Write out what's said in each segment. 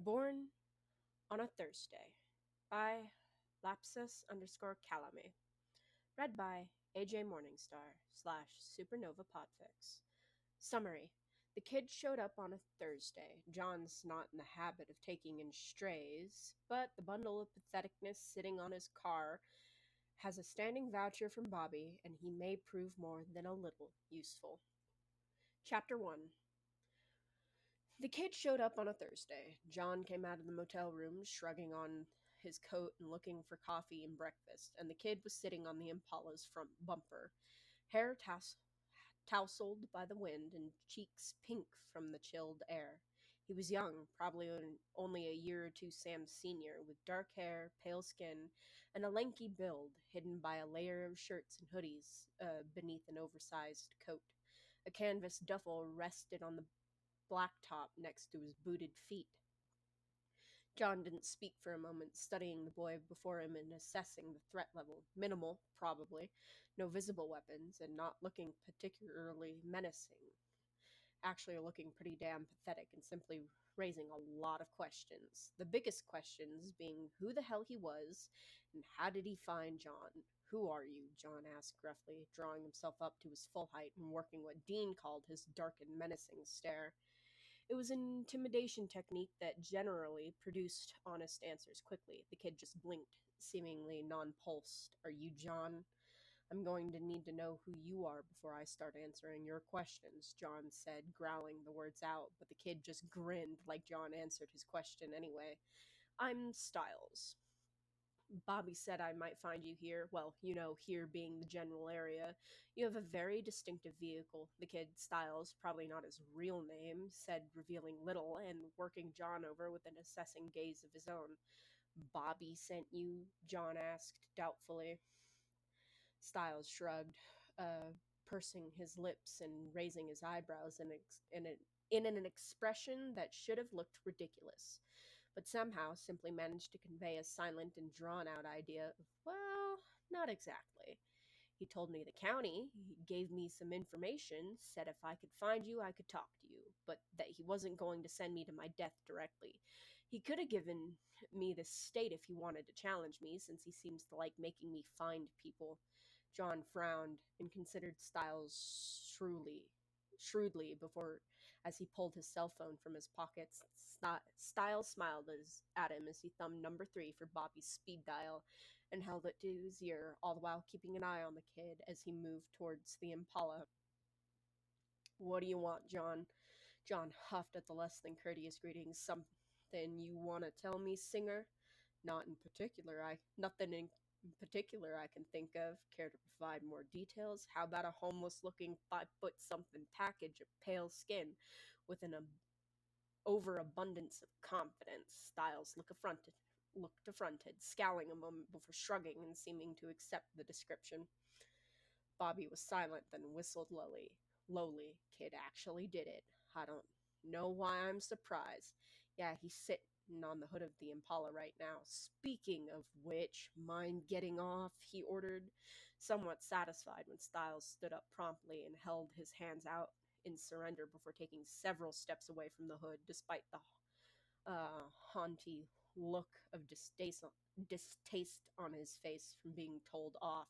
Born on a Thursday by Lapsus_Calame. Read by AJ Morningstar / Supernova Podfics. Summary. The kid showed up on a Thursday. John's not in the habit of taking in strays, but the bundle of patheticness sitting on his car has a standing voucher from Bobby, and he may prove more than a little useful. Chapter 1. The kid showed up on a Thursday. John came out of the motel room, shrugging on his coat and looking for coffee and breakfast, and the kid was sitting on the Impala's front bumper, hair tousled by the wind and cheeks pink from the chilled air. He was young, probably only a year or two Sam's senior, with dark hair, pale skin, and a lanky build hidden by a layer of shirts and hoodies beneath an oversized coat. A canvas duffel rested on the blacktop next to his booted feet. John didn't speak for a moment, studying the boy before him and assessing the threat level. Minimal, probably. No visible weapons, and not looking particularly menacing. Actually looking pretty damn pathetic and simply raising a lot of questions. The biggest questions being who the hell he was, and how did he find John? "Who are you?" John asked gruffly, drawing himself up to his full height and working what Dean called his dark and menacing stare. It was an intimidation technique that generally produced honest answers quickly. The kid just blinked, seemingly nonplussed. "Are you John? I'm going to need to know who you are before I start answering your questions," John said, growling the words out, but the kid just grinned like John answered his question anyway. "I'm Styles. Bobby said I might find you here. Well, here being the general area. You have a very distinctive vehicle," the kid, Styles, probably not his real name, said, revealing little and working John over with an assessing gaze of his own. "Bobby sent you?" John asked, doubtfully. Styles shrugged, pursing his lips and raising his eyebrows in an expression that should have looked ridiculous, but somehow simply managed to convey a silent and drawn-out idea of, well, not exactly. "He told me the county, he gave me some information, said if I could find you, I could talk to you, but that he wasn't going to send me to my death directly. He could have given me the state if he wanted to challenge me, since he seems to like making me find people." John frowned and considered Styles shrewdly before as he pulled his cell phone from his pockets. Styles smiled at him as he thumbed number 3 for Bobby's speed dial and held it to his ear, all the while keeping an eye on the kid as he moved towards the Impala. "What do you want, John?" John huffed at the less than courteous greeting. "Something you want to tell me, Singer?" Nothing in particular I can think of. Care to provide more details? How about a homeless-looking 5-foot-something package of pale skin with an overabundance of confidence?" Styles looked affronted, scowling a moment before shrugging and seeming to accept the description. Bobby was silent, then whistled lowly. "Kid actually did it. I don't know why I'm surprised. Yeah, he's sitting on the hood of the Impala right now. Speaking of which, mind getting off?" he ordered, somewhat satisfied when Styles stood up promptly and held his hands out in surrender before taking several steps away from the hood, despite the haughty look of distaste on his face from being told off.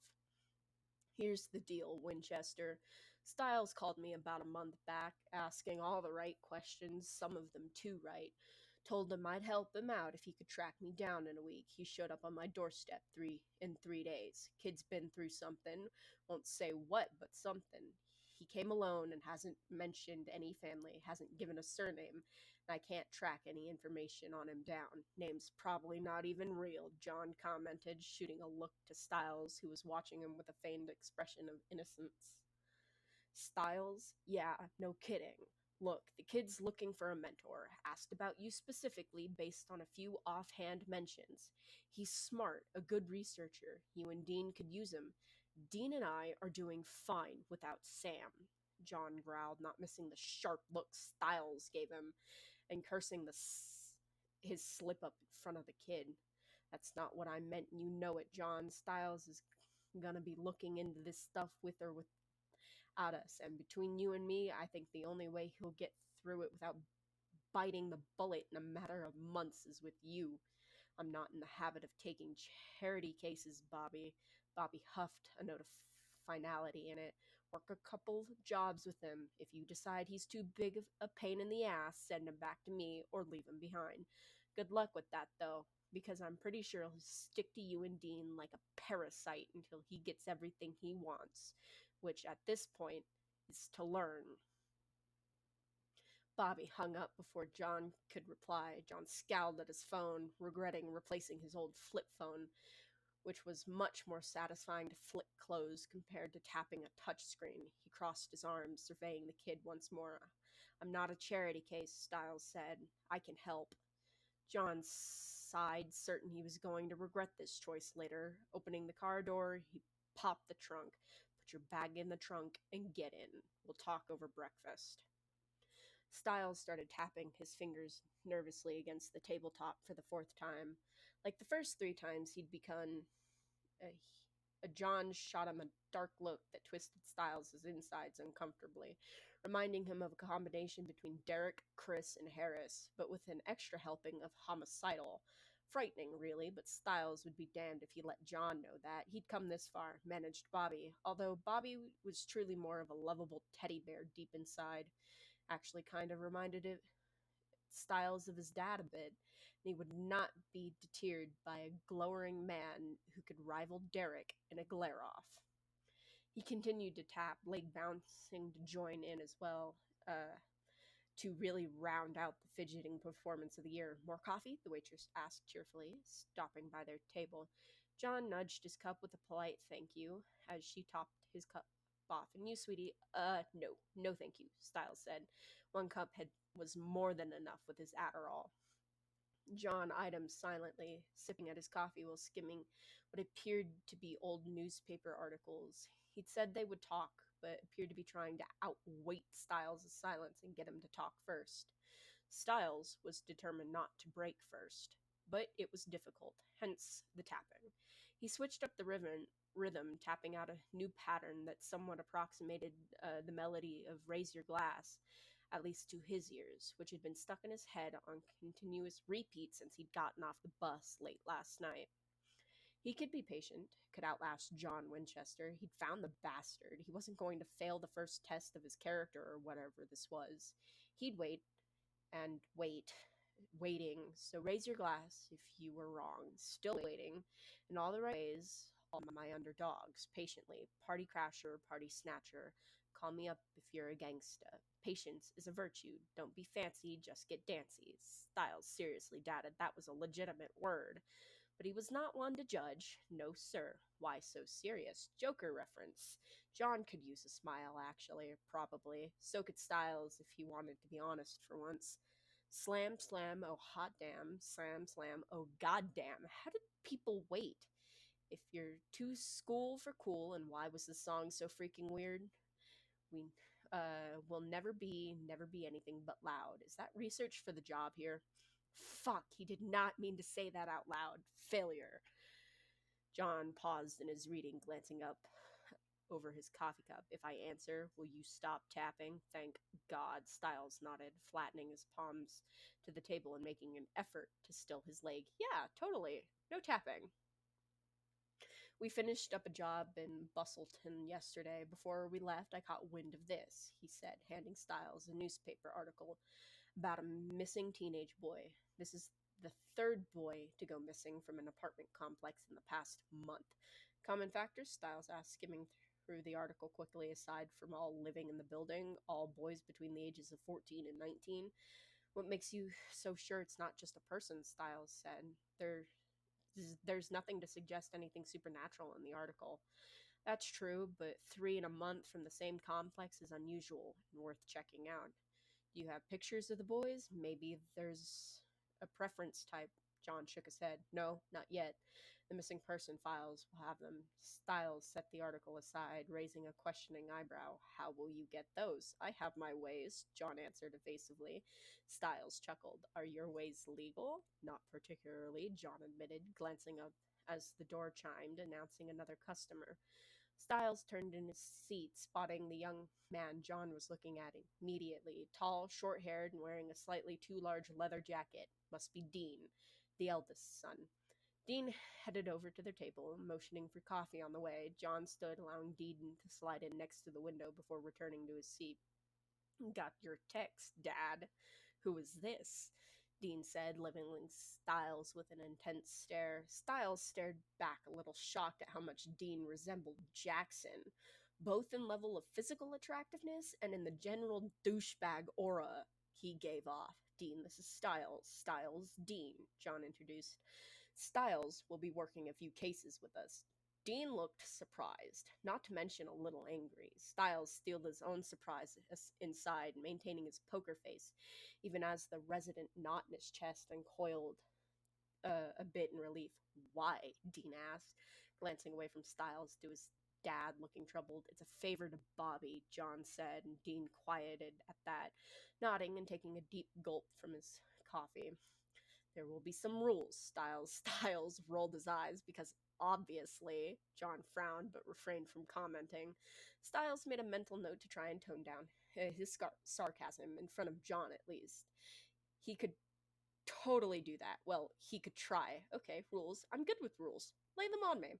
"Here's the deal, Winchester. Styles called me about a month back, asking all the right questions, some of them too right. Told him I'd help him out if he could track me down in a week. He showed up on my doorstep in 3 days. Kid's been through something. Won't say what, but something. He came alone and hasn't mentioned any family, hasn't given a surname, and I can't track any information on him down. Name's probably not even real," John commented, shooting a look to Styles, who was watching him with a feigned expression of innocence. "Styles? Yeah, no kidding. Look, the kid's looking for a mentor. Asked about you specifically based on a few offhand mentions. He's smart, a good researcher. You and Dean could use him. Dean and I are doing fine without Sam," John growled, not missing the sharp look Styles gave him, and cursing his slip up in front of the kid. "That's not what I meant, and you know it, John. Styles is gonna be looking into this stuff with or without us, and between you and me, I think the only way he'll get through it without biting the bullet in a matter of months as with you. I'm not in the habit of taking charity cases, Bobby. Bobby huffed, a note of finality in it. Work a couple jobs with him. If you decide he's too big of a pain in the ass, send him back to me or leave him behind. Good luck with that, though, because I'm pretty sure he'll stick to you and Dean like a parasite until he gets everything he wants, which at this point is to learn. Bobby hung up before John could reply. John scowled at his phone, regretting replacing his old flip phone, which was much more satisfying to flick closed compared to tapping a touchscreen. He crossed his arms, surveying the kid once more. I'm not a charity case, Stiles said. I can help. John sighed, certain he was going to regret this choice later. Opening the car door, he popped the trunk. Put your bag in the trunk and get in. We'll talk over breakfast. Stiles started tapping his fingers nervously against the tabletop for the fourth time. Like the first three times, he'd begun. John shot him a dark look that twisted Stiles' insides uncomfortably, reminding him of a combination between Derek, Chris, and Harris, but with an extra helping of homicidal. Frightening, really, but Stiles would be damned if he let John know that. He'd come this far, managed Bobby, although Bobby was truly more of a lovable teddy bear deep inside. Actually kind of reminded it Stiles of his dad a bit, and he would not be deterred by a glowering man who could rival Derek in a glare-off. He continued to tap, leg bouncing to join in as well, to really round out the fidgeting performance of the year. More coffee? The waitress asked cheerfully, stopping by their table. John nudged his cup with a polite thank you as she topped his cup off. And you, sweetie? No thank you, Stiles said. One cup was more than enough with his Adderall. John eyed him silently, sipping at his coffee while skimming what appeared to be old newspaper articles. He'd said they would talk, but appeared to be trying to outweight Stiles' silence and get him to talk first. Stiles was determined not to break first, but it was difficult, hence the tapping. He switched up the rhythm, tapping out a new pattern that somewhat approximated the melody of Raise Your Glass, at least to his ears, which had been stuck in his head on continuous repeat since he'd gotten off the bus late last night. He could be patient, could outlast John Winchester. He'd found the bastard. He wasn't going to fail the first test of his character or whatever this was. He'd wait and waiting. So raise your glass if you were wrong. Still waiting. In all the right ways, all my underdogs, patiently. Party crasher, party snatcher. Call me up if you're a gangsta. Patience is a virtue. Don't be fancy, just get dancy. Stiles seriously doubted that was a legitimate word. But he was not one to judge. No, sir. Why so serious? Joker reference. John could use a smile, actually, probably. So could Stiles, if he wanted to be honest for once. Slam, slam, oh hot damn. Slam, slam, oh goddamn. How did people wait? If you're too school for cool, and why was the song so freaking weird? We will never be anything but loud. Is that research for the job here? Fuck, he did not mean to say that out loud. Failure. John paused in his reading, glancing up over his coffee cup. If I answer, will you stop tapping? Thank God. Stiles nodded, flattening his palms to the table and making an effort to still his leg. Yeah, totally. No tapping. We finished up a job in Bustleton yesterday. Before we left, I caught wind of this, he said, handing Stiles a newspaper article about a missing teenage boy. This is the third boy to go missing from an apartment complex in the past month. Common factors? Stiles asked, skimming through the article quickly. Aside from all living in the building, all boys between the ages of 14 and 19. What makes you so sure it's not just a person? Stiles said. There's nothing to suggest anything supernatural in the article. That's true, but 3 in a month from the same complex is unusual and worth checking out. Do you have pictures of the boys? Maybe there's a preference type. John shook his head. No, not yet. The missing person files will have them. Stiles set the article aside, raising a questioning eyebrow. How will you get those? I have my ways, John answered evasively. Stiles chuckled. Are your ways legal? Not particularly, John admitted, glancing up as the door chimed, announcing another customer. Styles turned in his seat, spotting the young man John was looking at immediately. Tall, short haired, and wearing a slightly too large leather jacket. Must be Dean, the eldest son. Dean headed over to their table, motioning for coffee on the way. John stood, allowing Dean to slide in next to the window before returning to his seat. Got your text, Dad. Who is this? Dean said, leveling Styles with an intense stare. Styles stared back, a little shocked at how much Dean resembled Jackson, both in level of physical attractiveness and in the general douchebag aura he gave off. Dean, this is Styles. Styles, Dean, John introduced. Styles will be working a few cases with us. Dean looked surprised, not to mention a little angry. Styles steeled his own surprise inside, maintaining his poker face, even as the resident knot in his chest uncoiled a bit in relief. Why? Dean asked, glancing away from Styles to his dad, looking troubled. It's a favor to Bobby, John said, and Dean quieted at that, nodding and taking a deep gulp from his coffee. There will be some rules. Styles rolled his eyes because obviously, John frowned but refrained from commenting. Styles made a mental note to try and tone down his sarcasm in front of John at least. He could totally do that. Well, he could try. Okay, rules. I'm good with rules. Lay them on me.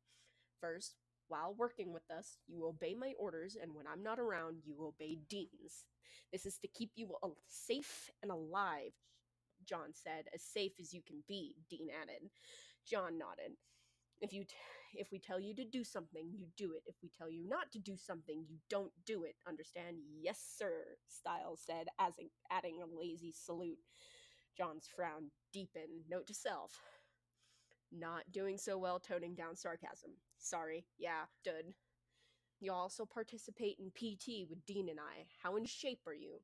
First, while working with us, you obey my orders, and when I'm not around, you obey Dean's. This is to keep you safe and alive, John said. As safe as you can be, Dean added. John nodded. If we tell you to do something, you do it. If we tell you not to do something, you don't do it. Understand? Yes, sir, Styles said, adding a lazy salute. John's frown deepened. Note to self. Not doing so well toning down sarcasm. Sorry. Yeah, dud. You also participate in PT with Dean and I. How in shape are you?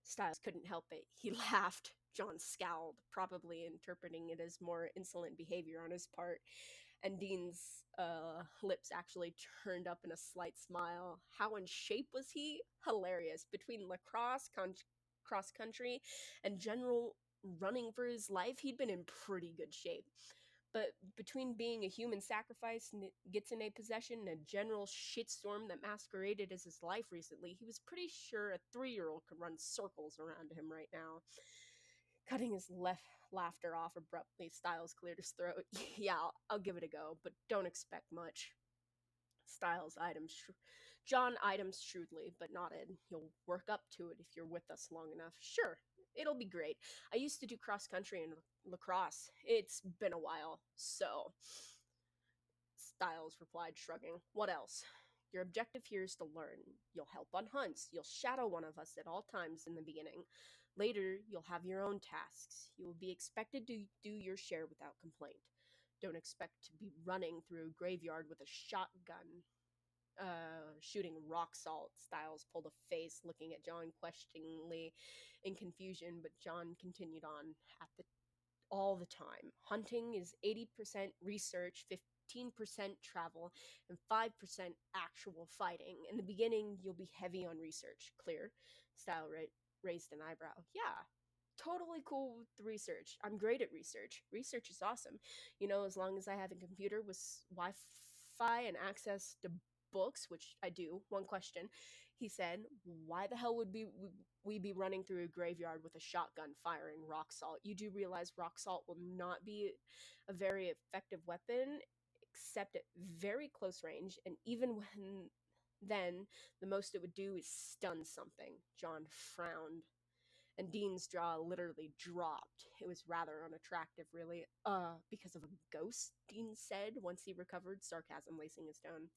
Styles couldn't help it. He laughed. John scowled, probably interpreting it as more insolent behavior on his part, and Dean's lips actually turned up in a slight smile. How in shape was he? Hilarious. Between lacrosse, cross country, and general running for his life, he'd been in pretty good shape. But between being a human sacrifice gets in a possession and a general shitstorm that masqueraded as his life recently, he was pretty sure a 3-year-old could run circles around him right now. Cutting his laughter off abruptly, Styles cleared his throat. Yeah, I'll give it a go, but don't expect much. Styles John items shrewdly, but nodded. You'll work up to it if you're with us long enough. Sure, it'll be great. I used to do cross country and lacrosse. It's been a while, so. Styles replied, shrugging. What else? Your objective here is to learn. You'll help on hunts. You'll shadow one of us at all times in the beginning. Later, you'll have your own tasks. You will be expected to do your share without complaint. Don't expect to be running through a graveyard with a shotgun, shooting rock salt. Styles pulled a face, looking at John questioningly in confusion, but John continued on all the time. Hunting is 80% research, 15% travel, and 5% actual fighting. In the beginning, you'll be heavy on research. Clear? Style raised an eyebrow. Yeah, totally cool with the research. I'm great at research. Research is awesome. As long as I have a computer with Wi-Fi and access to books, which I do. One question, he said, why the hell would we be running through a graveyard with a shotgun firing rock salt? You do realize rock salt will not be a very effective weapon, except at very close range, and even when then, the most it would do is stun something. John frowned, and Dean's jaw literally dropped. It was rather unattractive, really. Because of a ghost, Dean said, once he recovered, sarcasm lacing his tone.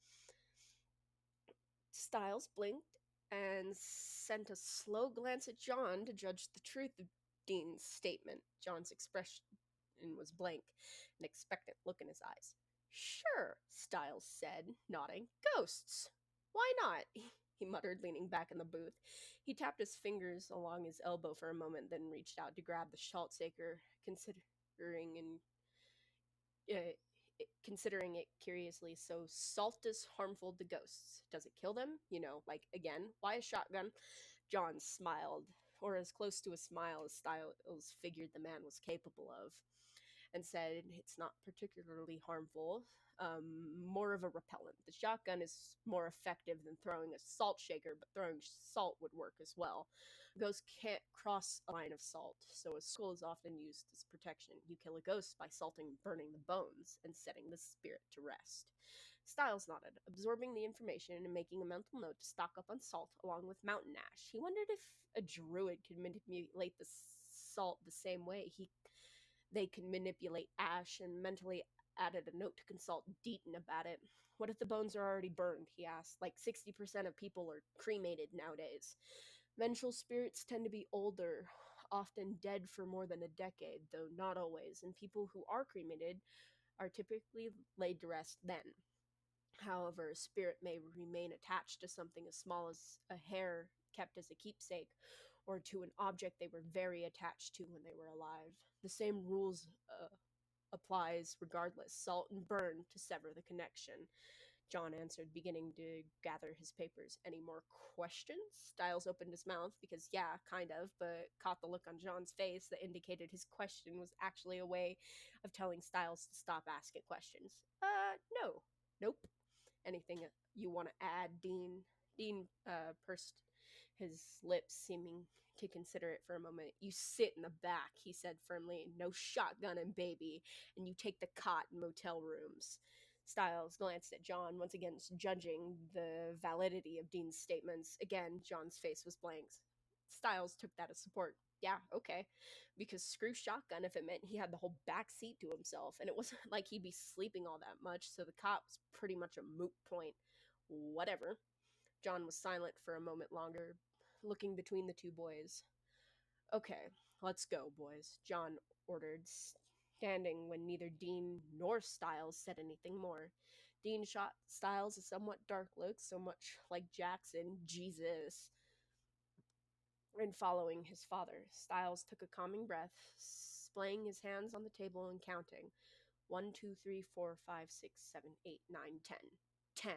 Styles blinked and sent a slow glance at John to judge the truth of Dean's statement. John's expression was blank, an expectant look in his eyes. Sure, Styles said, nodding. Ghosts. Why not? He muttered, leaning back in the booth. He tapped his fingers along his elbow for a moment, then reached out to grab the salt shaker, considering it curiously. So salt is harmful to ghosts. Does it kill them? Again, why a shotgun? John smiled, or as close to a smile as Styles figured the man was capable of. and said it's not particularly harmful, more of a repellent. The shotgun is more effective than throwing a salt shaker, but throwing salt would work as well. Ghosts can't cross a line of salt, so a skull is often used as protection. You kill a ghost by salting and burning the bones and setting the spirit to rest. Styles nodded, absorbing the information and making a mental note to stock up on salt along with mountain ash. He wondered if a druid could manipulate the salt the same way they could manipulate ash, and mentally added a note to consult Deaton about it. What if the bones are already burned? He asked. Like 60% of people are cremated nowadays. Vengeful spirits tend to be older, often dead for more than a decade, though not always, and people who are cremated are typically laid to rest then. However, a spirit may remain attached to something as small as a hair kept as a keepsake, or to an object they were very attached to when they were alive. The same rules applies regardless. Salt and burn to sever the connection. John answered, beginning to gather his papers. Any more questions? Styles opened his mouth because, yeah, kind of, but caught the look on John's face that indicated his question was actually a way of telling Styles to stop asking questions. No. Nope. Anything you want to add, Dean? Dean pursed his lips, seeming to consider it for a moment. You sit in the back, he said firmly. No shotgun and baby, and you take the cot in motel rooms. Styles glanced at John, once again judging the validity of Dean's statements. Again, John's face was blank. Styles took that as support. Yeah, okay. Because screw shotgun if it meant he had the whole back seat to himself, and it wasn't like he'd be sleeping all that much, so the cot was pretty much a moot point. Whatever. John was silent for a moment longer, looking between the two boys. Okay, let's go, boys, John ordered, standing when neither Dean nor Styles said anything more. Dean shot Styles a somewhat dark look, so much like Jackson, Jesus, and following his father. Styles took a calming breath, splaying his hands on the table and counting. 1, 2, 3, 4, 5, 6, 7, 8, 9, 10. 10.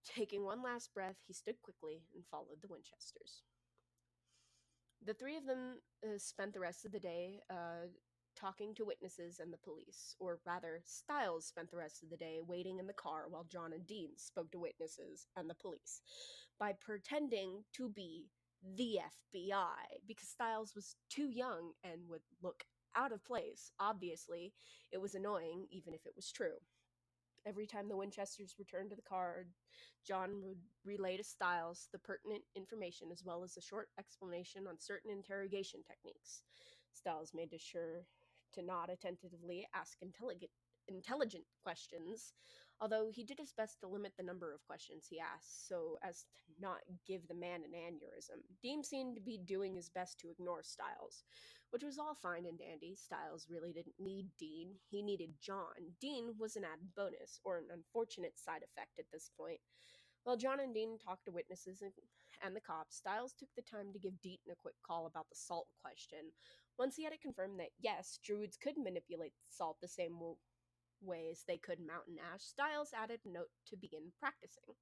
Taking one last breath, he stood quickly and followed the Winchesters. The three of them spent the rest of the day talking to witnesses and the police, or rather, Styles spent the rest of the day waiting in the car while John and Dean spoke to witnesses and the police by pretending to be the FBI, because Styles was too young and would look out of place. Obviously, it was annoying, even if it was true. Every time the Winchesters returned to the car, John would relay to Styles the pertinent information as well as a short explanation on certain interrogation techniques. Styles made sure to nod attentively, ask intelligent questions, although he did his best to limit the number of questions he asked so as to not give the man an aneurysm. Dean seemed to be doing his best to ignore Styles, which was all fine and dandy. Styles really didn't need Dean, he needed John. Dean was an added bonus, or an unfortunate side effect at this point. While John and Dean talked to witnesses and the cops, Styles took the time to give Deaton a quick call about the salt question. Once he had it confirmed that, yes, druids could manipulate salt the same way as they could mountain ash, Styles added a note to begin practicing.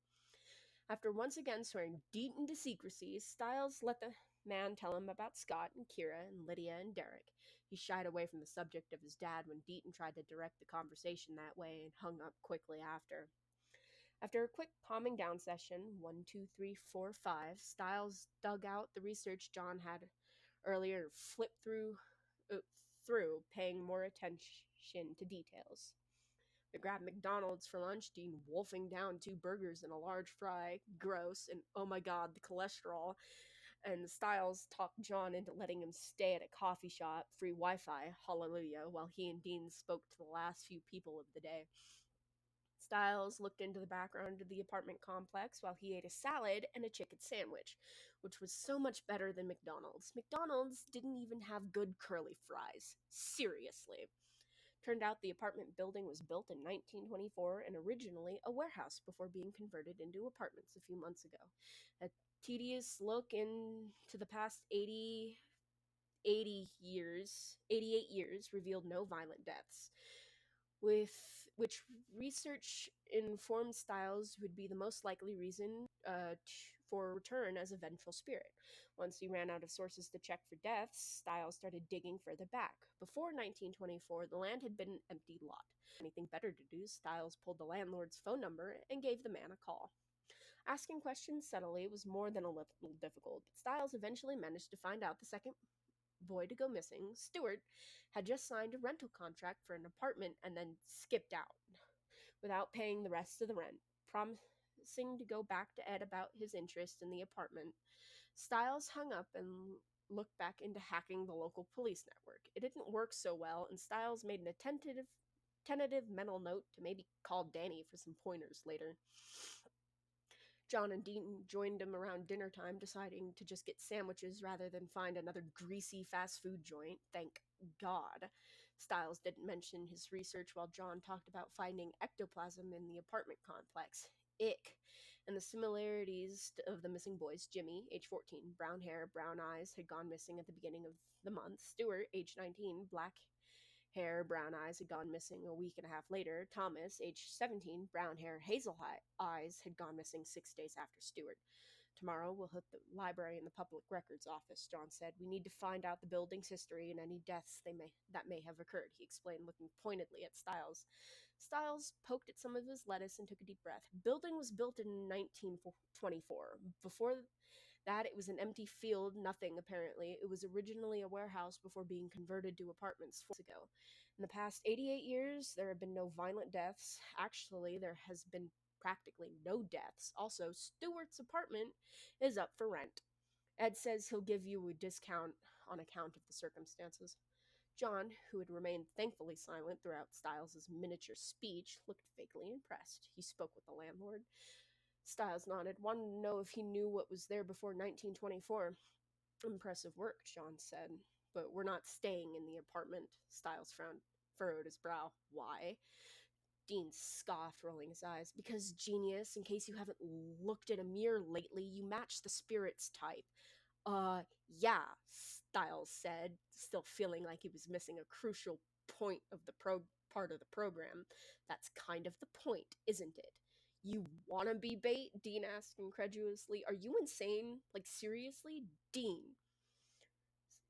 After once again swearing Deaton to secrecy, Styles let the man tell him about Scott and Kira and Lydia and Derek. He shied away from the subject of his dad when Deaton tried to direct the conversation that way and hung up quickly after. After a quick calming down session, 1, 2, 3, 4, 5, Styles dug out the research John had earlier and flipped through, paying more attention to details. They grabbed McDonald's for lunch, Dean wolfing down 2 burgers and a large fry. Gross, and oh my god, the cholesterol. And Styles talked John into letting him stay at a coffee shop, free Wi-Fi, hallelujah, while he and Dean spoke to the last few people of the day. Styles looked into the background of the apartment complex while he ate a salad and a chicken sandwich, which was so much better than McDonald's. McDonald's didn't even have good curly fries. Seriously. Turned out the apartment building was built in 1924 and originally a warehouse before being converted into apartments a few months ago. A tedious look into the past 88 years revealed no violent deaths, with which research informed Styles would be the most likely reason for return as a vengeful spirit. Once he ran out of sources to check for deaths, Styles started digging further back. Before 1924, the land had been an empty lot. Anything better to do, Styles pulled the landlord's phone number and gave the man a call. Asking questions subtly was more than a little difficult, but Styles eventually managed to find out the second boy to go missing, Stewart, had just signed a rental contract for an apartment and then skipped out without paying the rest of the rent, promising to go back to Ed about his interest in the apartment. Styles hung up and looked back into hacking the local police network. It didn't work so well, and Styles made an tentative mental note to maybe call Danny for some pointers later. John and Dean joined him around dinner time, deciding to just get sandwiches rather than find another greasy fast food joint. Thank God. Styles didn't mention his research while John talked about finding ectoplasm in the apartment complex. Ick. And the similarities of the missing boys. Jimmy, age 14, brown hair, brown eyes, had gone missing at the beginning of the month. Stewart, age 19, black hair, brown eyes, had gone missing a week and a half later. Thomas, age 17, brown hair, hazel eyes, had gone missing 6 days after Stewart. Tomorrow we'll hit the library and the public records office, John said. We need to find out the building's history and any deaths that may have occurred, he explained, looking pointedly at Styles. Styles poked at some of his lettuce and took a deep breath. Building was built in 1924. Before that, it was an empty field, nothing apparently. It was originally a warehouse before being converted to apartments 4 years ago. In the past 88 years, there have been no violent deaths. Actually, there has been practically no deaths. Also, Stewart's apartment is up for rent. Ed says he'll give you a discount on account of the circumstances. John, who had remained thankfully silent throughout Styles' miniature speech, looked vaguely impressed. He spoke with the landlord. Styles nodded, wanted to know if he knew what was there before 1924. Impressive work, John said. But we're not staying in the apartment. Styles furrowed his brow. Why? Dean scoffed, rolling his eyes. Because, genius, in case you haven't looked at a mirror lately, you match the spirit's type. Yeah, Styles said, still feeling like he was missing a crucial point of the part of the program. That's kind of the point, isn't it? You wanna be bait? Dean asked incredulously. Are you insane? Like, seriously? Dean,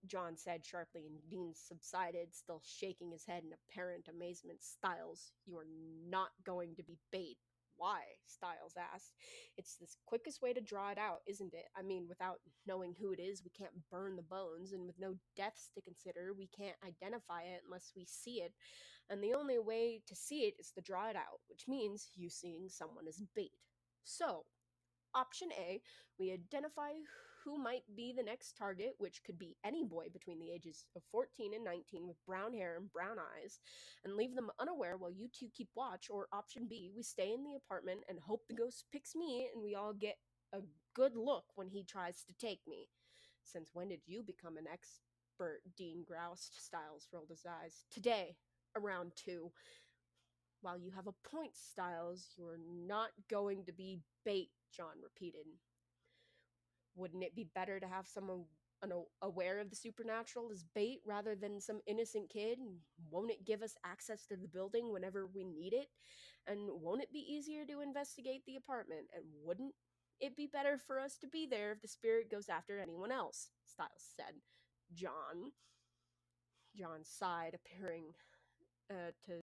John said sharply, and Dean subsided, still shaking his head in apparent amazement. Styles, you are not going to be bait. Why? Styles asked. It's the quickest way to draw it out, isn't it? I mean, without knowing who it is, we can't burn the bones, and with no deaths to consider, we can't identify it unless we see it. And the only way to see it is to draw it out, which means you seeing someone as bait. So, option A, we identify who might be the next target, which could be any boy between the ages of 14 and 19 with brown hair and brown eyes, and leave them unaware while you two keep watch. Or option B, we stay in the apartment and hope the ghost picks me and we all get a good look when he tries to take me. Since when did you become an expert? Dean groused. Styles rolled his eyes. Today, around 2. While you have a point, Styles, you're not going to be bait, John repeated. Wouldn't it be better to have someone aware of the supernatural as bait rather than some innocent kid? Won't it give us access to the building whenever we need it? And won't it be easier to investigate the apartment? And wouldn't it be better for us to be there if the spirit goes after anyone else? Styles said. John sighed, appearing to